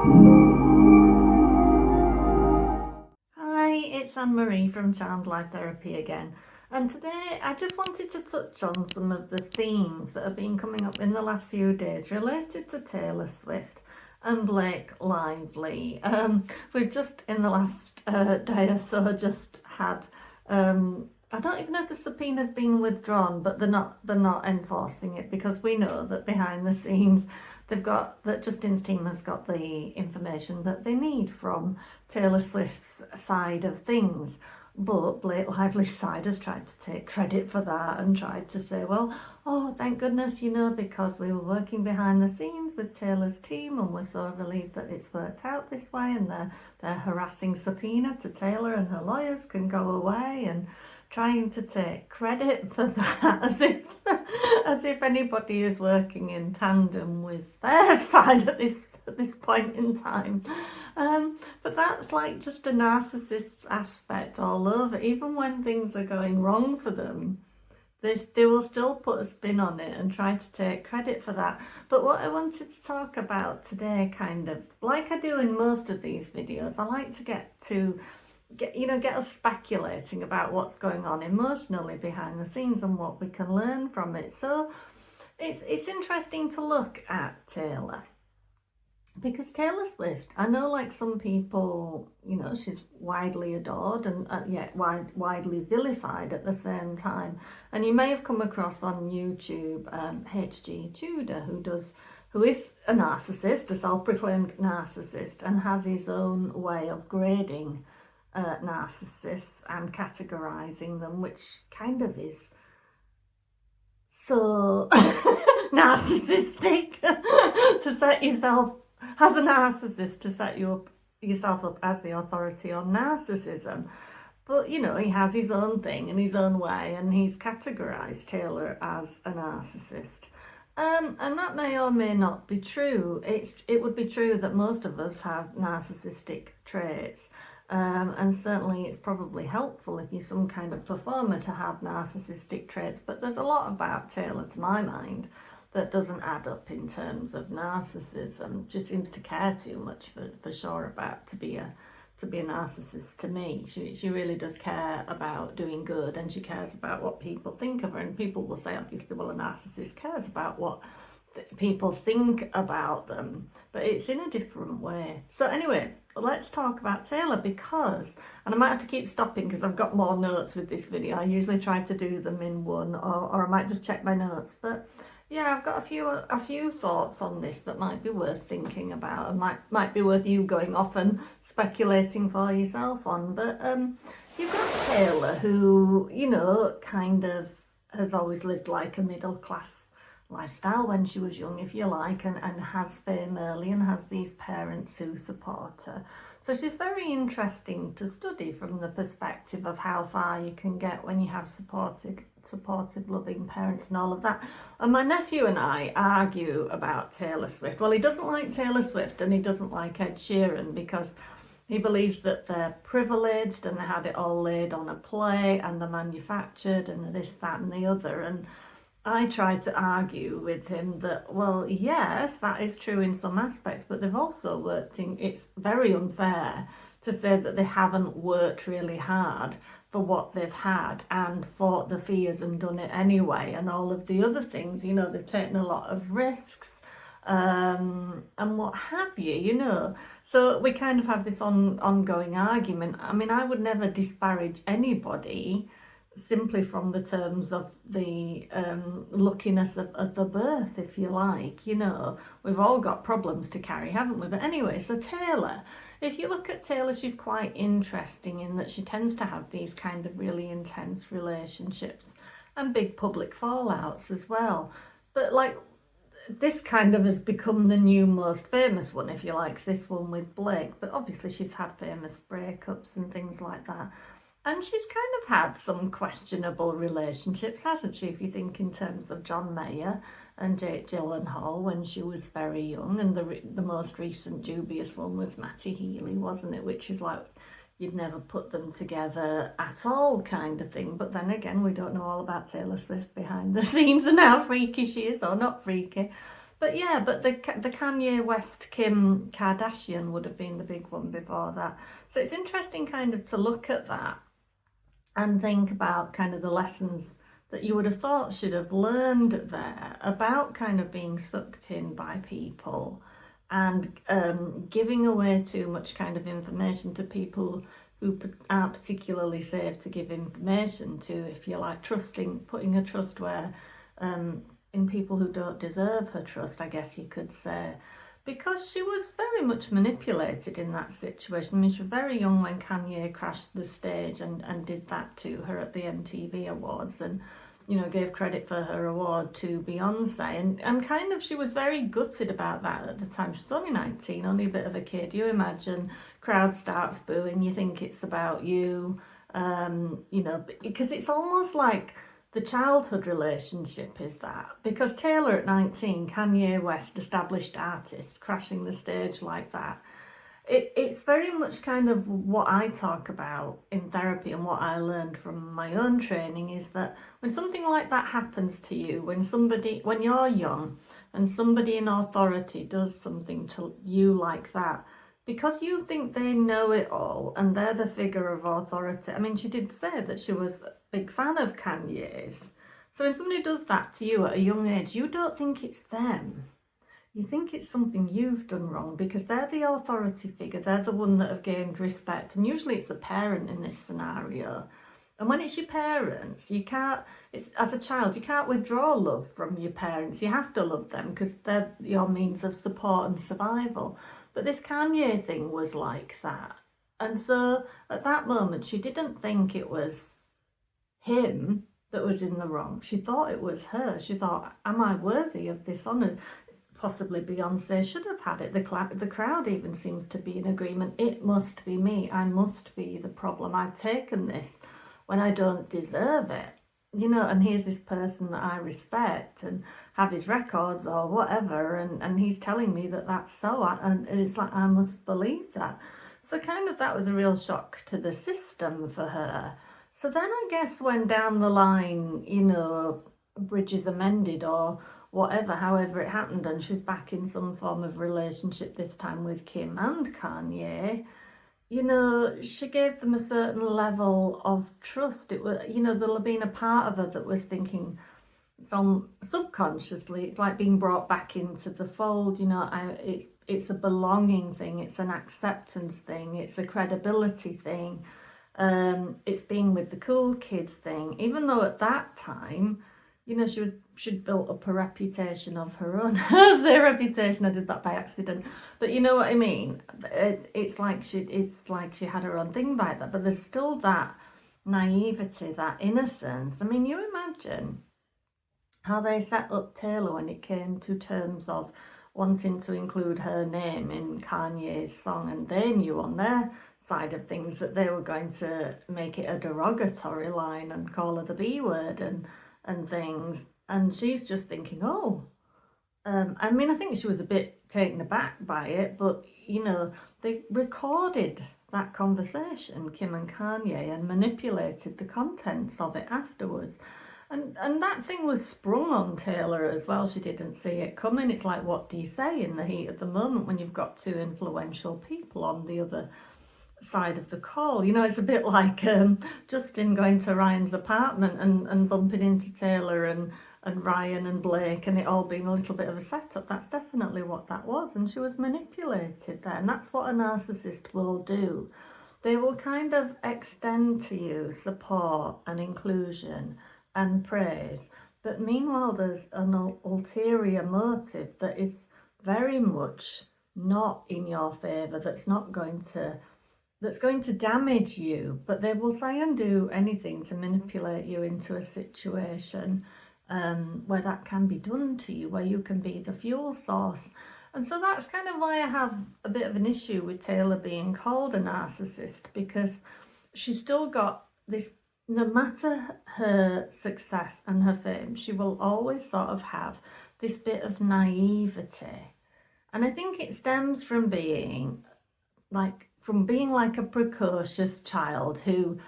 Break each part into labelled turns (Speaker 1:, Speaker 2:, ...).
Speaker 1: Hi, it's Anne-Marie from Charmed Life Therapy again, and today I just wanted to touch on some of the themes that have been coming up in the last few days related to Taylor Swift and Blake Lively. We've just in the last day or so just had I don't even know if the subpoena's been withdrawn, but they're not enforcing it, because we know that behind the scenes that Justin's team has got the information that they need from Taylor Swift's side of things. But Blake Lively's side has tried to take credit for that and tried to say, well, oh, thank goodness, because we were working behind the scenes with Taylor's team and we're so relieved that it's worked out this way, and their harassing subpoena to Taylor and her lawyers can go away, and trying to take credit for that as if anybody is working in tandem with their side at this point in time. But that's like just a narcissist's aspect all over. Even when things are going wrong for them, they will still put a spin on it and try to take credit for that. But what I wanted to talk about today, kind of like I do in most of these videos, I like to get us speculating about what's going on emotionally behind the scenes and what we can learn from it. So it's interesting to look at Taylor, because Taylor Swift, I know, like some people, she's widely adored and yet widely vilified at the same time. And you may have come across on YouTube HG Tudor, who is a narcissist, a self-proclaimed narcissist, and has his own way of grading narcissists and categorizing them, which kind of is so narcissistic to set yourself as a narcissist, to set yourself up as the authority on narcissism. But he has his own thing and his own way, and he's categorized Taylor as a narcissist. And that may or may not be true. It would be true that most of us have narcissistic traits. And certainly it's probably helpful if you're some kind of performer to have narcissistic traits. But there's a lot about Taylor, to my mind, that doesn't add up in terms of narcissism. Just seems to care too much for sure about to be a narcissist to me. She really does care about doing good, and she cares about what people think of her. And people will say, obviously, well, a narcissist cares about what people think about them, but it's in a different way. So anyway, let's talk about Taylor, and I might have to keep stopping because I've got more notes with this video. I usually try to do them in one, or I might just check my notes. But yeah, I've got a few thoughts on this that might be worth thinking about, and might be worth you going off and speculating for yourself on. But you've got Taylor, who kind of has always lived like a middle class lifestyle when she was young, if you like, and has fame early, and has these parents who support her. So she's very interesting to study from the perspective of how far you can get when you have supportive, loving parents and all of that. And my nephew and I argue about Taylor Swift. Well, he doesn't like Taylor Swift and he doesn't like Ed Sheeran, because he believes that they're privileged and they had it all laid on a plate and they're manufactured and this, that and the other. And I tried to argue with him that, well, yes, that is true in some aspects, but they've also worked in, it's very unfair to say that they haven't worked really hard for what they've had and fought the fears and done it anyway, and all of the other things, they've taken a lot of risks and what have you, So we kind of have this ongoing argument. I mean, I would never disparage anybody simply from the terms of the luckiness of the birth, if you like. We've all got problems to carry, haven't we? But anyway, so Taylor, if you look at Taylor, she's quite interesting in that she tends to have these kind of really intense relationships and big public fallouts as well. But like, this kind of has become the new most famous one, if you like, this one with Blake. But obviously she's had famous breakups and things like that. And she's kind of had some questionable relationships, hasn't she, if you think in terms of John Mayer and Jake Gyllenhaal when she was very young. And the most recent dubious one was Matty Healy, wasn't it? Which is like, you'd never put them together at all kind of thing. But then again, we don't know all about Taylor Swift behind the scenes and how freaky she is, or not freaky. But yeah, but the Kanye West Kim Kardashian would have been the big one before that. So it's interesting kind of to look at that and think about kind of the lessons that you would have thought should have learned there about kind of being sucked in by people and giving away too much kind of information to people who aren't particularly safe to give information to, if you like, putting her trust where in people who don't deserve her trust, I guess you could say, because she was very much manipulated in that situation. I mean, she was very young when Kanye crashed the stage and did that to her at the MTV Awards, and gave credit for her award to Beyonce, and kind of she was very gutted about that at the time. She was only 19, only a bit of a kid. You imagine, crowd starts booing, you think it's about you, because it's almost like the childhood relationship is that. Because Taylor at 19, Kanye West, established artist, crashing the stage like that. It's very much kind of what I talk about in therapy, and what I learned from my own training is that when something like that happens to you, when you're young and somebody in authority does something to you like that, because you think they know it all and they're the figure of authority. I mean, she did say that she was a big fan of Kanye's. So when somebody does that to you at a young age, you don't think it's them. You think it's something you've done wrong, because they're the authority figure. They're the one that have gained respect. And usually it's a parent in this scenario. And when it's your parents, as a child, you can't withdraw love from your parents. You have to love them because they're your means of support and survival. But this Kanye thing was like that. And so at that moment, she didn't think it was him that was in the wrong. She thought it was her. She thought, am I worthy of this honour? Possibly Beyonce should have had it. The crowd even seems to be in agreement. It must be me. I must be the problem. I've taken this when I don't deserve it. And here's this person that I respect and have his records or whatever, and he's telling me that that's so, and it's like, I must believe that. So kind of that was a real shock to the system for her. So then I guess when down the line, bridges are mended or whatever, however it happened, and she's back in some form of relationship, this time with Kim and Kanye, she gave them a certain level of trust. It was, there'll have been a part of her that was thinking, it's on subconsciously, it's like being brought back into the fold. It's a belonging thing, it's an acceptance thing, it's a credibility thing, it's being with the cool kids thing. Even though at that time, she'd built up a reputation of her own. Their reputation, I did that by accident, but you know what I mean. It's like she had her own thing by that, but there's still that naivety, that innocence. I mean, you imagine how they set up Taylor when it came to terms of wanting to include her name in Kanye's song, and they knew on their side of things that they were going to make it a derogatory line and call her the B word and things, and she's just thinking, I mean, I think she was a bit taken aback by it, but they recorded that conversation, Kim and Kanye, and manipulated the contents of it afterwards, and that thing was sprung on Taylor as well. She didn't see it coming. It's like, what do you say in the heat of the moment when you've got two influential people on the other side of the call? It's a bit like Justin going to Ryan's apartment and bumping into Taylor and Ryan and Blake, and it all being a little bit of a setup. That's definitely what that was, and she was manipulated there, and that's what a narcissist will do. They will kind of extend to you support and inclusion and praise, but meanwhile there's an ulterior motive that is very much not in your favour, that's going to damage you, but they will say and do anything to manipulate you into a situation where that can be done to you, where you can be the fuel source. And so that's kind of why I have a bit of an issue with Taylor being called a narcissist, because she's still got this, no matter her success and her fame, she will always sort of have this bit of naivety. And I think it stems from being like a precocious child who,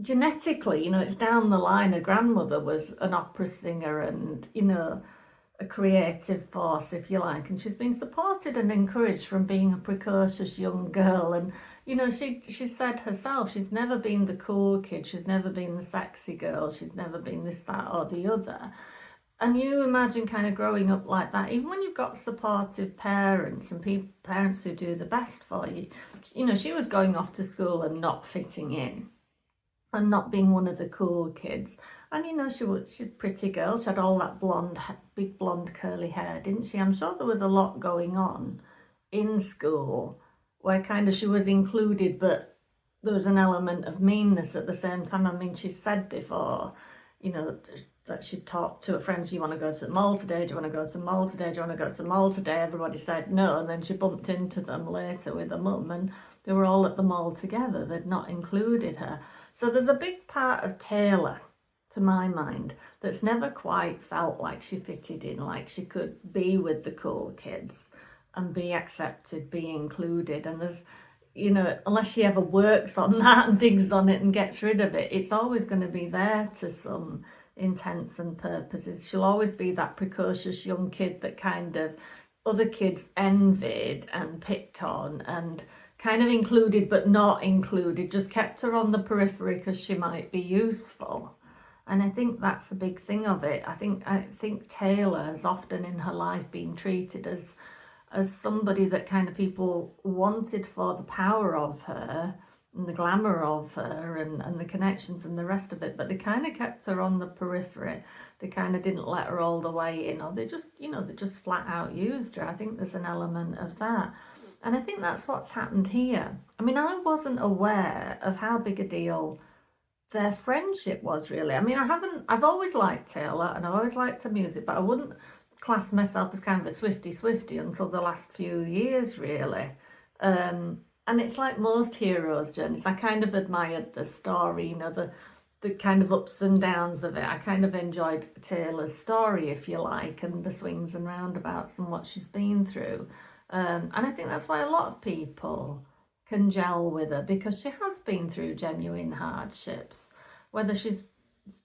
Speaker 1: genetically, it's down the line. Her grandmother was an opera singer, and, a creative force, if you like, and she's been supported and encouraged from being a precocious young girl. And she said herself, she's never been the cool kid, she's never been the sexy girl, she's never been this, that, or the other. And you imagine kind of growing up like that, even when you've got supportive parents and parents who do the best for you. She was going off to school and not fitting in and not being one of the cool kids. And she's a pretty girl. She had all that big blonde curly hair, didn't she? I'm sure there was a lot going on in school where kind of she was included, but there was an element of meanness at the same time. I mean, she said before, that she talked to her friends, do you want to go to the mall today? Do you want to go to the mall today? Do you want to go to the mall today? Everybody said no, and then she bumped into them later with her mum, and they were all at the mall together. They'd not included her. So there's a big part of Taylor, to my mind, that's never quite felt like she fitted in, like she could be with the cool kids and be accepted, be included. And there's, unless she ever works on that and digs on it and gets rid of it, it's always going to be there to some intents and purposes. She'll always be that precocious young kid that kind of other kids envied and picked on and kind of included but not included, just kept her on the periphery because she might be useful. And I think that's the big thing of it. I think Taylor has often in her life been treated as somebody that kind of people wanted for the power of her and the glamour of her and the connections and the rest of it, but they kind of kept her on the periphery. They kind of didn't let her all the way in, or they just flat out used her. I think there's an element of that. And I think that's what's happened here. I mean, I wasn't aware of how big a deal their friendship was, really. I mean, I've always liked Taylor and I've always liked her music, but I wouldn't class myself as kind of a Swiftie until the last few years, really. And it's like most heroes' journeys. I kind of admired the story, the kind of ups and downs of it. I kind of enjoyed Taylor's story, if you like, and the swings and roundabouts and what she's been through. And I think that's why a lot of people can gel with her, because she has been through genuine hardships, whether she's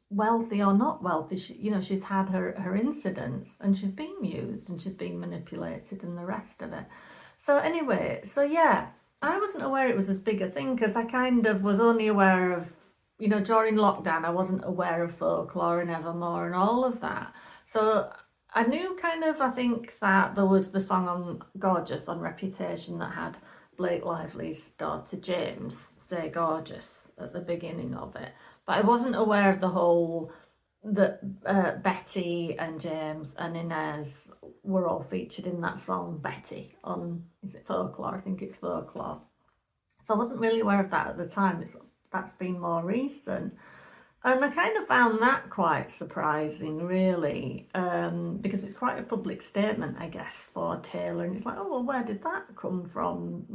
Speaker 1: wealthy or not wealthy. She's had her incidents and she's been used and she's been manipulated and the rest of it. So anyway, yeah, I wasn't aware it was this big a thing, because I kind of was only aware of, during lockdown, I wasn't aware of Folklore and Evermore and all of that. So I knew I think that there was the song on Gorgeous on Reputation that had Blake Lively's daughter James say Gorgeous at the beginning of it. But I wasn't aware of the whole, that Betty and James and Inez were all featured in that song Betty on, is it Folklore? I think it's Folklore. So I wasn't really aware of that at the time. That's been more recent. And I kind of found that quite surprising, really, because it's quite a public statement, I guess, for Taylor. And it's like, oh, well, where did that come from?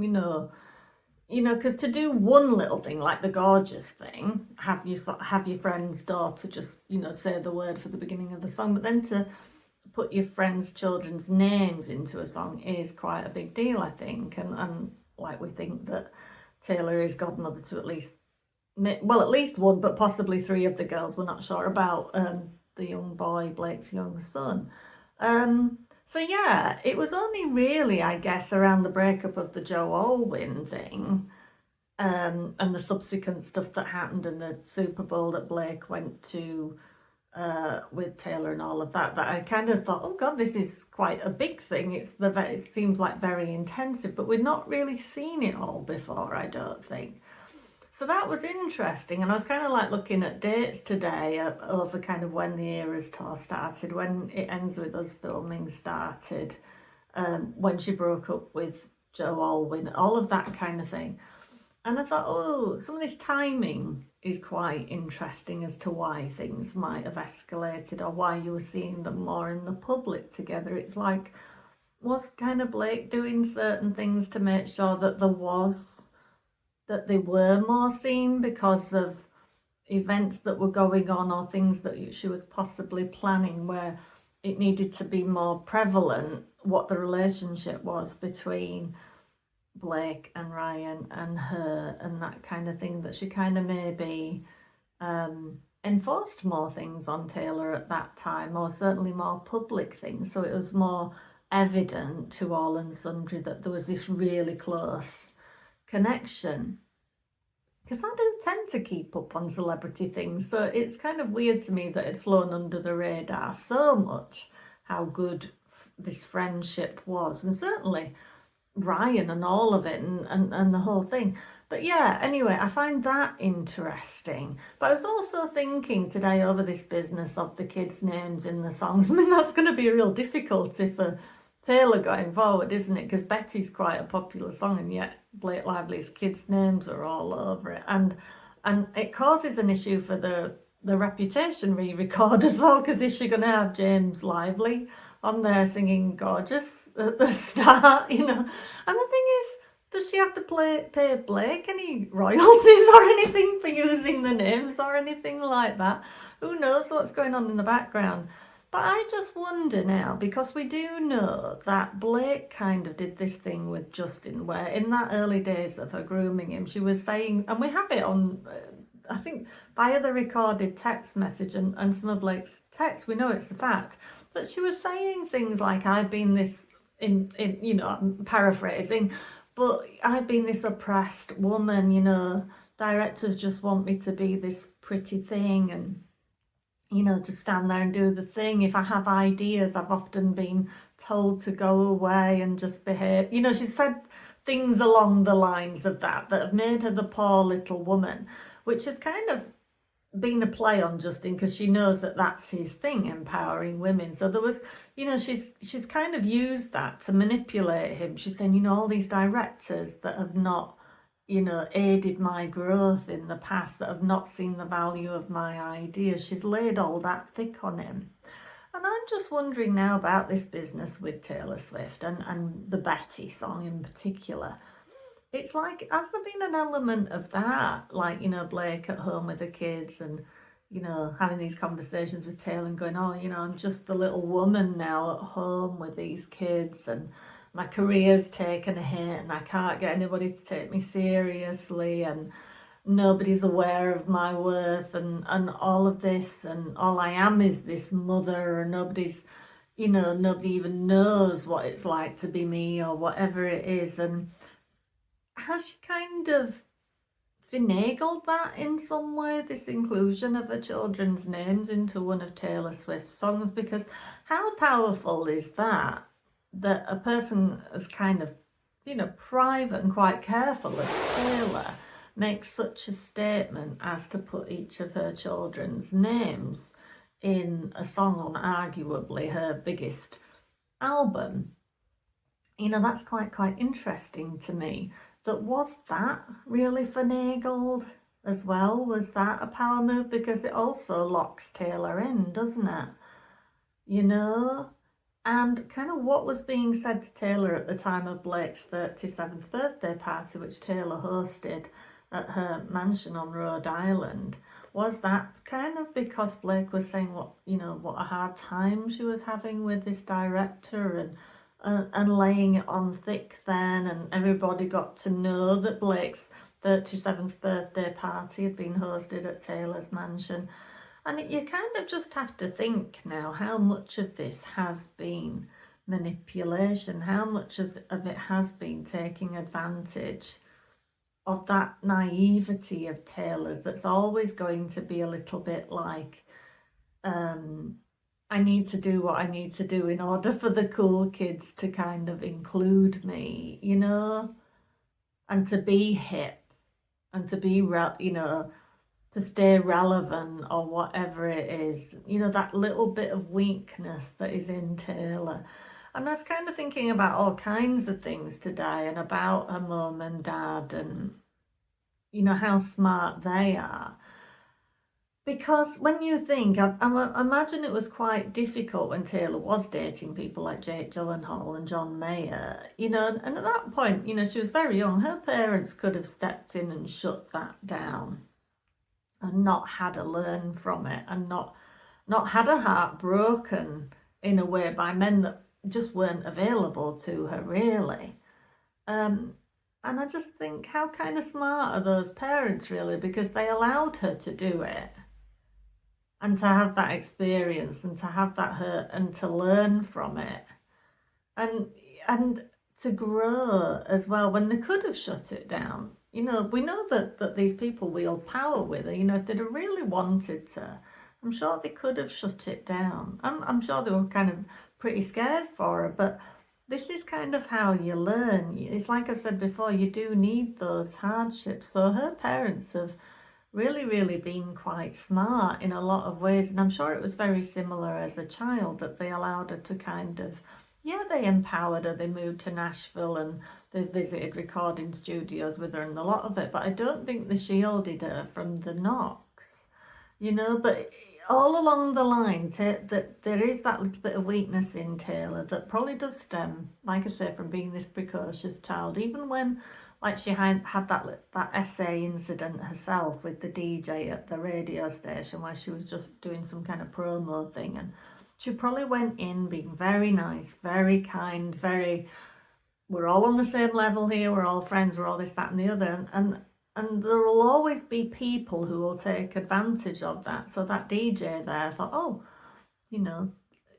Speaker 1: Because to do one little thing like the Gorgeous thing, have your friend's daughter just, say the word for the beginning of the song, but then to put your friend's children's names into a song is quite a big deal, I think. And like, we think that Taylor is godmother to at least one, but possibly three of the girls. We're not sure about the young boy, Blake's young son. So yeah, it was only really, I guess, around the breakup of the Joe Alwyn thing and the subsequent stuff that happened in the Super Bowl that Blake went to with Taylor and all of that, that I kind of thought, oh God, this is quite a big thing. It seems like very intensive, but we'd not really seen it all before, I don't think. So that was interesting, and I was kind of like looking at dates today over kind of when the Eras tour started, when It Ends With Us filming started, when she broke up with Joe Alwyn, all of that kind of thing. And I thought, oh, some of this timing is quite interesting as to why things might have escalated or why you were seeing them more in the public together. It's like, was kind of Blake doing certain things to make sure that they were more seen because of events that were going on or things that she was possibly planning, where it needed to be more prevalent what the relationship was between Blake and Ryan and her and that kind of thing, that she kind of maybe enforced more things on Taylor at that time, or certainly more public things. So it was more evident to all and sundry that there was this really close connection. Because I do tend to keep up on celebrity things, so it's kind of weird to me that it'd flown under the radar so much how good this friendship was, and certainly Ryan and all of it and the whole thing. But yeah, anyway, I find that interesting. But I was also thinking today over this business of the kids' names in the songs. I mean, that's going to be a real difficulty for Taylor going forward, isn't it? Because Betty's quite a popular song, and yet Blake Lively's kids' names are all over it. And it causes an issue for the Reputation re-record as well, because is she going to have James Lively on there singing Gorgeous at the start, you know? And the thing is, does she have to pay Blake any royalties or anything for using the names or anything like that? Who knows what's going on in the background? But I just wonder now, because we do know that Blake kind of did this thing with Justin, where in that early days of her grooming him, she was saying, and we have it on, I think, via the recorded text message and some of Blake's texts, we know it's a fact, but she was saying things like, I've been this, in you know, I'm paraphrasing, but I've been this oppressed woman, you know, directors just want me to be this pretty thing and, you know, just stand there and do the thing. If I have ideas, I've often been told to go away and just behave. You know, she said things along the lines of that have made her the poor little woman, which has kind of been a play on Justin, because she knows that that's his thing, empowering women. So there was, you know, she's kind of used that to manipulate him. She's saying, you know, all these directors that have not, you know, aided my growth in the past, that have not seen the value of my ideas, she's laid all that thick on him. And I'm just wondering now about this business with Taylor Swift and the Betty song in particular. It's like, has there been an element of that? Like, you know, Blake at home with the kids and, you know, having these conversations with Taylor and going, oh, you know, I'm just the little woman now at home with these kids and my career's taken a hit and I can't get anybody to take me seriously and nobody's aware of my worth and all of this, and all I am is this mother, and nobody's, you know, nobody even knows what it's like to be me or whatever it is. And has she kind of finagled that in some way, this inclusion of her children's names into one of Taylor Swift's songs? Because how powerful is that a person as kind of, you know, private and quite careful as Taylor makes such a statement as to put each of her children's names in a song on arguably her biggest album? You know, that's quite interesting to me. That was that really finagled as well? Was that a power move? Because it also locks Taylor in, doesn't it? You know? And kind of what was being said to Taylor at the time of Blake's 37th birthday party, which Taylor hosted at her mansion on Rhode Island, was that kind of because Blake was saying what a hard time she was having with this director and laying it on thick then, and everybody got to know that Blake's 37th birthday party had been hosted at Taylor's mansion. And you kind of just have to think now how much of this has been manipulation, how much of it has been taking advantage of that naivety of Taylor's that's always going to be a little bit like, I need to do what I need to do in order for the cool kids to kind of include me, you know, and to be hip and to be, you know, to stay relevant or whatever it is, you know, that little bit of weakness that is in Taylor. And I was kind of thinking about all kinds of things today and about her mum and dad and, you know, how smart they are. Because when you think, I imagine it was quite difficult when Taylor was dating people like Jake Gyllenhaal and John Mayer, you know, and at that point, you know, she was very young. Her parents could have stepped in and shut that down and not had her learn from it and not had her heart broken in a way by men that just weren't available to her, really. And I just think, how kind of smart are those parents, really, because they allowed her to do it. and to have that experience and to have that hurt and to learn from it, and and to grow as well when they could have shut it down. You know, we know that these people wield power with her. You know, if they'd have really wanted to, I'm sure they could have shut it down. I'm sure they were kind of pretty scared for her, but this is kind of how you learn. It's like I said before, you do need those hardships. So her parents have really been quite smart in a lot of ways, and I'm sure it was very similar as a child, that they allowed her to kind of, yeah, they empowered her. They moved to Nashville and they visited recording studios with her and a lot of it, but I don't think they shielded her from the knocks, you know. But all along the line, that there is that little bit of weakness in Taylor that probably does stem, like I say, from being this precocious child. Even when, like, she had that essay incident herself with the DJ at the radio station where she was just doing some kind of promo thing, and she probably went in being very nice, very kind, very, we're all on the same level here, we're all friends, we're all this, that, and the other. And there will always be people who will take advantage of that. So that DJ there thought, oh, you know,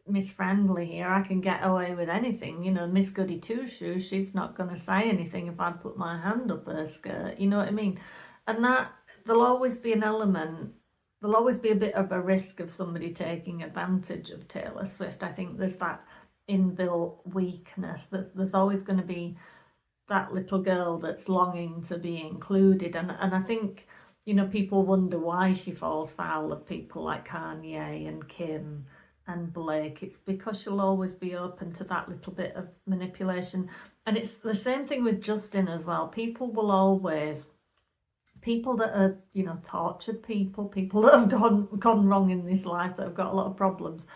Speaker 1: Miss Friendly here, I can get away with anything. You know, Miss Goody Two Shoes, she's not going to say anything if I put my hand up her skirt. You know what I mean? And that, there'll always be an element, there'll always be a bit of a risk of somebody taking advantage of Taylor Swift. I think there's that inbuilt weakness. There's always going to be that little girl that's longing to be included. And I think, you know, people wonder why she falls foul of people like Kanye and Kim and Blake. It's because she'll always be open to that little bit of manipulation. And it's the same thing with Justin as well. People will always, people that are, you know, tortured people that have gone wrong in this life, that have got a lot of problems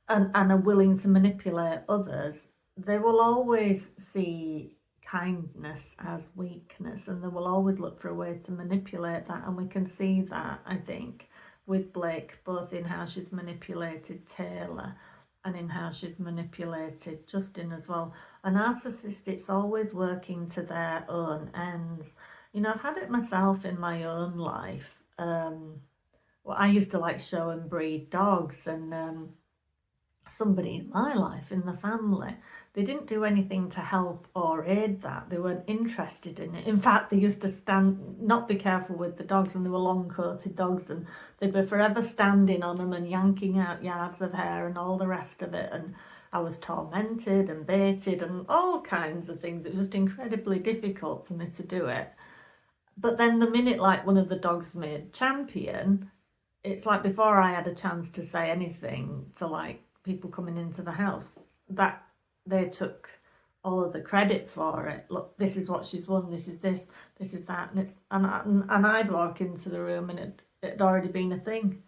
Speaker 1: and are willing to manipulate others, they will always see kindness as weakness, and they will always look for a way to manipulate that. And we can see that, I think, with Blake, both in how she's manipulated Taylor and in how she's manipulated Justin as well. A narcissist, it's always working to their own ends. You know, I've had it myself in my own life. Well, I used to like show and breed dogs, and somebody in my life, in the family, they didn't do anything to help or aid that. They weren't interested in it. In fact, they used to not be careful with the dogs, and they were long-coated dogs, and they'd be forever standing on them and yanking out yards of hair and all the rest of it. And I was tormented and baited and all kinds of things. It was just incredibly difficult for me to do it. But then the minute, like, one of the dogs made champion, it's like before I had a chance to say anything to, like, people coming into the house, that they took all of the credit for it. Look, this is what she's won, this is this is that, and I'd walk into the room and it'd already been a thing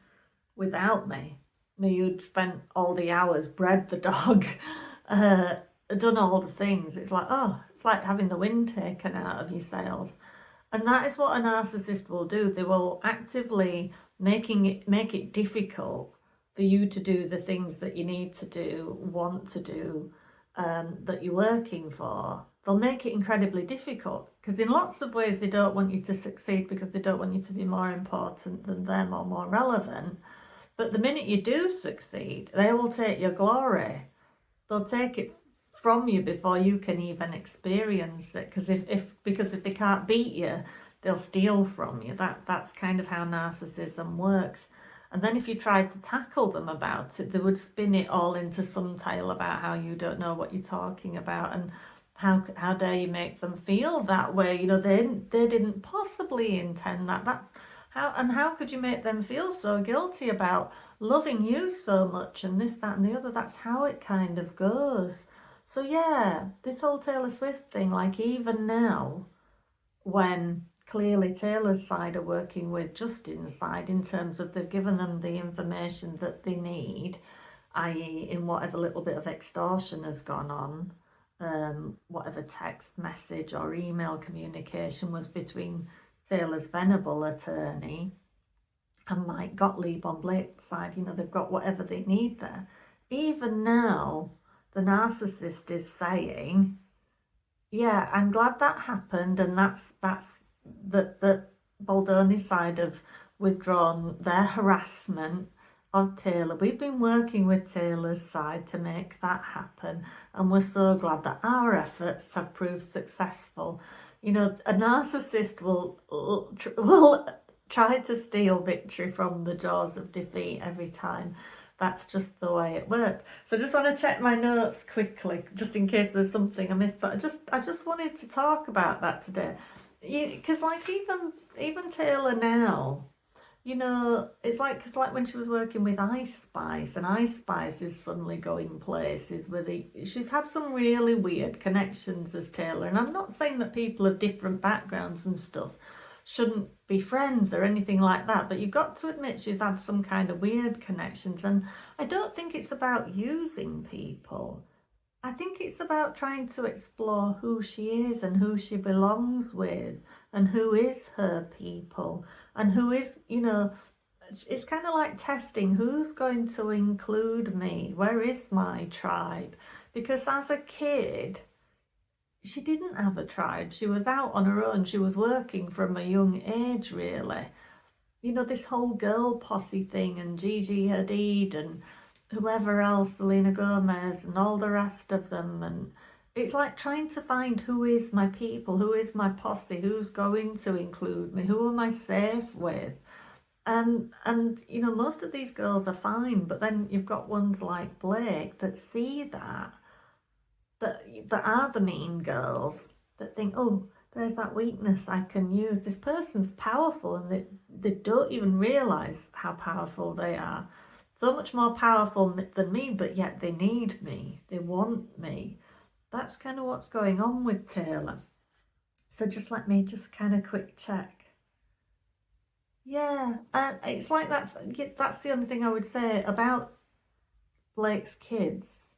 Speaker 1: without me. You'd spent all the hours, bred the dog, done all the things. It's like, oh, it's like having the wind taken out of your sails. And that is what a narcissist will do. They will actively make it difficult for you to do the things that you need to do, want to do, that you're working for. They'll make it incredibly difficult, because in lots of ways they don't want you to succeed, because they don't want you to be more important than them or more relevant. But the minute you do succeed, they will take your glory. They'll take it from you before you can even experience it, because if they can't beat you, they'll steal from you. That's kind of how narcissism works. And then if you tried to tackle them about it, they would spin it all into some tale about how you don't know what you're talking about, and how dare you make them feel that way. You know, they didn't possibly intend that. That's how could you make them feel so guilty about loving you so much, and this, that, and the other. That's how it kind of goes. So yeah, this whole Taylor Swift thing, like, even now, when clearly Taylor's side are working with Justin's side in terms of they've given them the information that they need, i.e. in whatever little bit of extortion has gone on, whatever text message or email communication was between Taylor's venerable attorney and Mike Gottlieb on Blake's side. You know, they've got whatever they need there. Even now, the narcissist is saying, yeah, I'm glad that happened, and that's the Baldoni's side have withdrawn their harassment of Taylor. We've been working with Taylor's side to make that happen, and we're so glad that our efforts have proved successful. You know, a narcissist will try to steal victory from the jaws of defeat every time. That's just the way it works. So I just want to check my notes quickly, just in case there's something I missed. But I just wanted to talk about that today, because like even Taylor now, you know, it's like when she was working with Ice Spice, and Ice Spice is suddenly going places with she's had some really weird connections as Taylor. And I'm not saying that people of different backgrounds and stuff shouldn't be friends or anything like that, but you've got to admit she's had some kind of weird connections. And I don't think it's about using people. I think it's about trying to explore who she is and who she belongs with and who is her people and who is, you know, it's kind of like testing who's going to include me, where is my tribe? Because as a kid, she didn't have a tribe. She was out on her own. She was working from a young age, really. You know, this whole girl posse thing, and Gigi Hadid and whoever else, Selena Gomez and all the rest of them. And it's like trying to find who is my people, who is my posse, who's going to include me, who am I safe with? And you know, most of these girls are fine, but then you've got ones like Blake that see that are the mean girls, that think, oh, there's that weakness I can use. This person's powerful, and they don't even realise how powerful they are. So much more powerful than me, but yet they need me. They want me. That's kind of what's going on with Taylor. So just let me just kind of quick check. Yeah, it's like that. That's the only thing I would say about Blake's kids.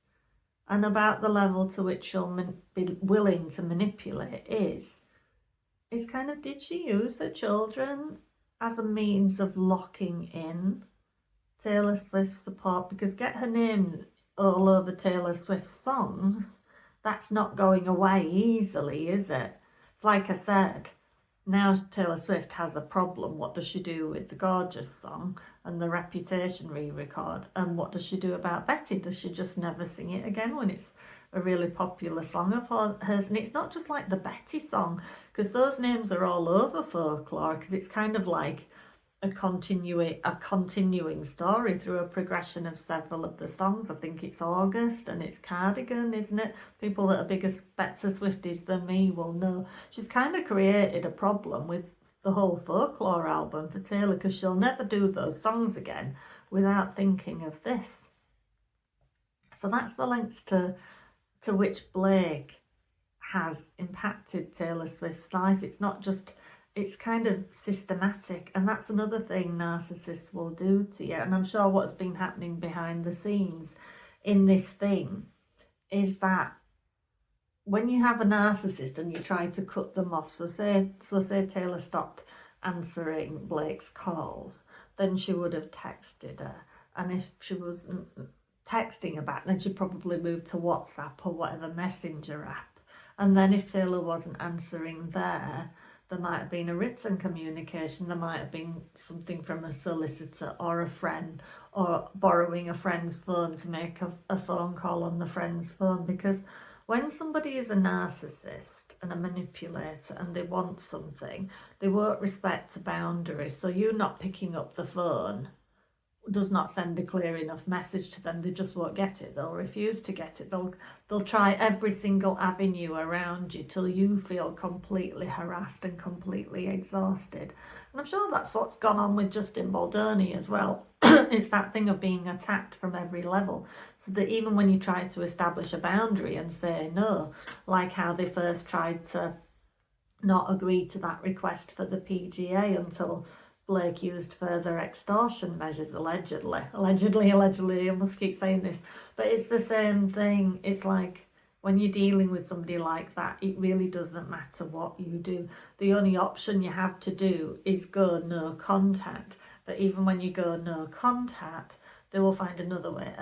Speaker 1: And about the level to which she'll be willing to manipulate is kind of, did she use her children as a means of locking in Taylor Swift's support? Because get her name all over Taylor Swift's songs, that's not going away easily, is it? Like I said, now Taylor Swift has a problem. What does she do with the Gorgeous song and the Reputation re-record? And what does she do about Betty? Does she just never sing it again when it's a really popular song of hers? And it's not just like the Betty song, because those names are all over folklore, because it's kind of like a continuing story through a progression of several of the songs. I think it's August and it's Cardigan, isn't it? People that are bigger better Swifties than me will know. She's kind of created a problem with the whole folklore album for Taylor, because she'll never do those songs again without thinking of this. So that's the lengths to which Blake has impacted Taylor Swift's life. It's not just, it's kind of systematic, and that's another thing narcissists will do to you. And I'm sure what's been happening behind the scenes in this thing is that when you have a narcissist and you try to cut them off, so say Taylor stopped answering Blake's calls, then she would have texted her. And if she wasn't texting her back, then she'd probably move to WhatsApp or whatever messenger app. And then if Taylor wasn't answering there might have been a written communication, there might have been something from a solicitor or a friend, or borrowing a friend's phone to make a phone call on the friend's phone. Because when somebody is a narcissist and a manipulator and they want something, they won't respect a boundary. So you not picking up the phone does not send a clear enough message to them. They just won't get it. They'll refuse to get it. They'll try every single avenue around you till you feel completely harassed and completely exhausted. And I'm sure that's what's gone on with Justin Baldoni as well. It's that thing of being attacked from every level, so that even when you try to establish a boundary and say no, like how they first tried to not agree to that request for the PGA until Blake used further extortion measures, allegedly, I must keep saying this, but it's the same thing. It's like when you're dealing with somebody like that, it really doesn't matter what you do. The only option you have to do is go no contact. But even when you go no contact, they will find another way,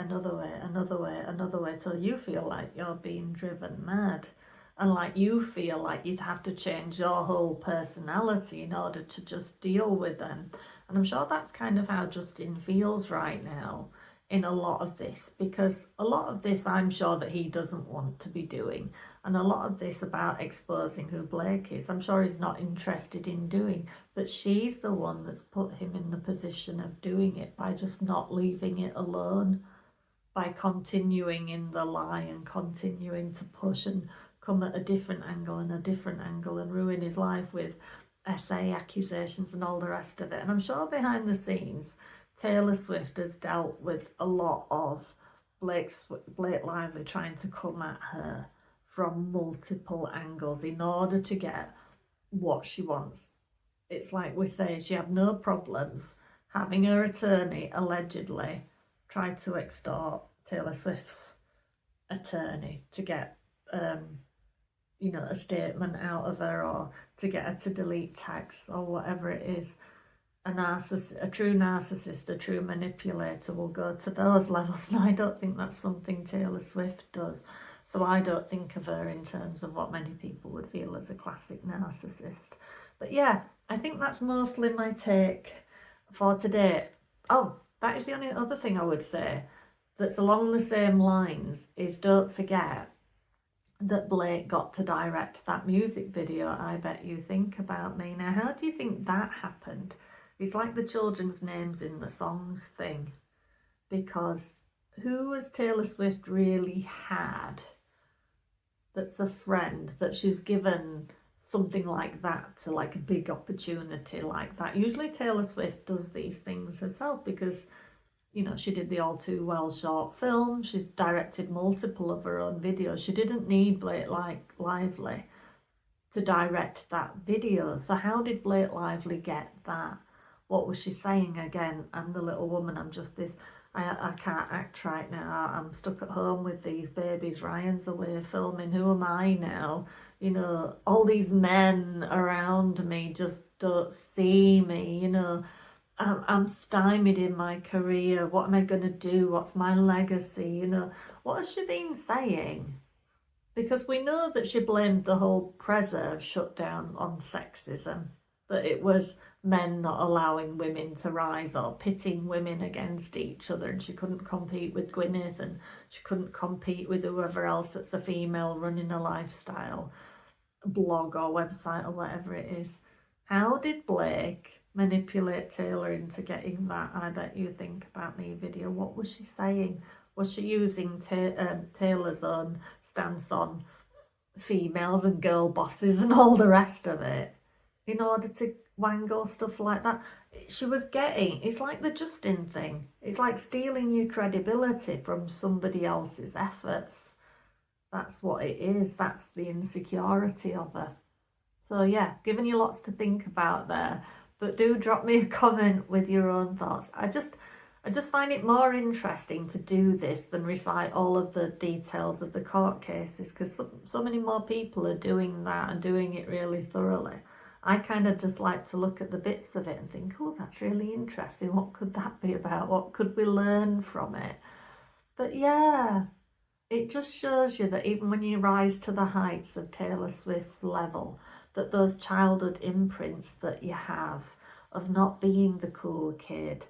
Speaker 1: till you feel like you're being driven mad. and like you feel like you'd have to change your whole personality in order to just deal with them. And I'm sure that's kind of how Justin feels right now in a lot of this, because a lot of this I'm sure that he doesn't want to be doing, and a lot of this about exposing who Blake is, I'm sure he's not interested in doing, but she's the one that's put him in the position of doing it by just not leaving it alone, by continuing in the lie and continuing to push and come at a different angle and a different angle and ruin his life with SA accusations and all the rest of it. And I'm sure behind the scenes Taylor Swift has dealt with a lot of Blake Lively trying to come at her from multiple angles in order to get what she wants. It's like we say, she had no problems having her attorney allegedly try to extort Taylor Swift's attorney to get a statement out of her, or to get her to delete texts or whatever it is. A true narcissist, a true manipulator will go to those levels, and I don't think that's something Taylor Swift does. So I don't think of her in terms of what many people would feel as a classic narcissist. But yeah, I think that's mostly my take for today. Oh, that is the only other thing I would say that's along the same lines is, don't forget that Blake got to direct that music video, I Bet You Think About Me. Now, how do you think that happened? It's like the children's names in the songs thing, because who has Taylor Swift really had that's a friend that she's given something like that to, like a big opportunity like that? Usually Taylor Swift does these things herself because, she did the All Too Well short film. She's directed multiple of her own videos. She didn't need Blake Lively to direct that video. So how did Blake Lively get that? What was she saying again? I'm the little woman. I'm just this. I can't act right now. I'm stuck at home with these babies. Ryan's away filming. Who am I now? All these men around me just don't see me. I'm stymied in my career. What am I going to do? What's my legacy? What has she been saying? Because we know that she blamed the whole Preserve shutdown on sexism, that it was men not allowing women to rise or pitting women against each other, and she couldn't compete with Gwyneth and she couldn't compete with whoever else that's a female running a lifestyle blog or website or whatever it is. How did Blake manipulate Taylor into getting that I Bet You Think About Me video? What was she saying? Was she using Taylor's own stance on females and girl bosses and all the rest of it in order to wangle stuff like that? She was it's like the Justin thing. It's like stealing your credibility from somebody else's efforts. That's what it is. That's the insecurity of her. So yeah, giving you lots to think about there. But do drop me a comment with your own thoughts. I just find it more interesting to do this than recite all of the details of the court cases, because so many more people are doing that and doing it really thoroughly. I kind of just like to look at the bits of it and think, oh, that's really interesting. What could that be about? What could we learn from it? But yeah, it just shows you that even when you rise to the heights of Taylor Swift's level, that those childhood imprints that you have of not being the cool kid,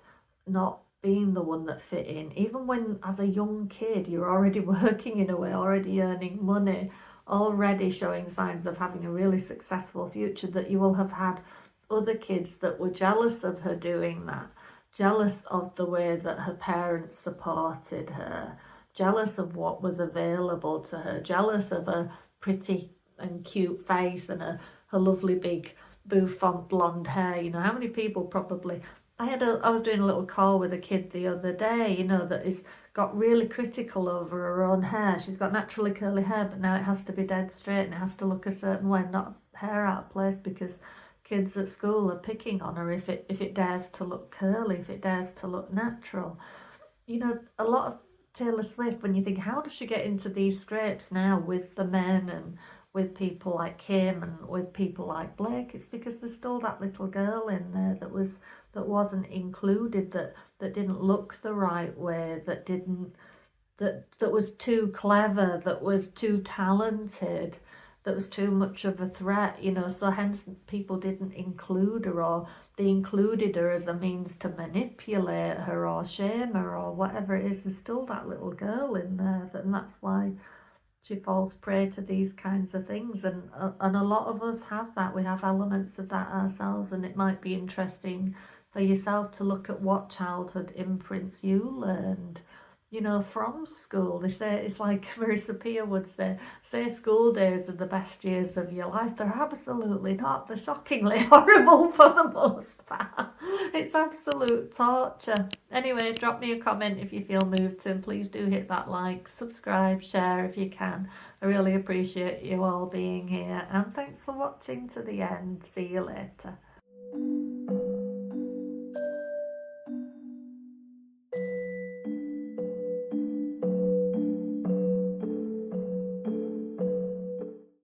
Speaker 1: not being the one that fit in, even when as a young kid you're already working in a way, already earning money, already showing signs of having a really successful future, that you will have had other kids that were jealous of her doing that, jealous of the way that her parents supported her, jealous of what was available to her, jealous of her pretty and cute face and her lovely big bouffant blonde hair. How many people probably... I was doing a little call with a kid the other day, that is got really critical over her own hair. She's got naturally curly hair, but now it has to be dead straight and it has to look a certain way, not hair out of place, because kids at school are picking on her if it dares to look curly, if it dares to look natural. A lot of Taylor Swift, when you think, how does she get into these scrapes now with the men and with people like Kim and with people like Blake? It's because there's still that little girl in there that wasn't included, that didn't look the right way, that was too clever, that was too talented, that was too much of a threat, you know, so hence people didn't include her, or they included her as a means to manipulate her or shame her or whatever it is. There's still that little girl in there, and that's why she falls prey to these kinds of things. And a lot of us have that. We have elements of that ourselves, and it might be interesting for yourself to look at what childhood imprints you learned, you know, from school. They say, it's like Marissa Peer would say school days are the best years of your life. They're absolutely not. They're shockingly horrible for the most part. It's absolute torture. Anyway, drop me a comment if you feel moved to, and please do hit that like, subscribe, share if you can. I really appreciate you all being here, and thanks for watching to the end. See you later.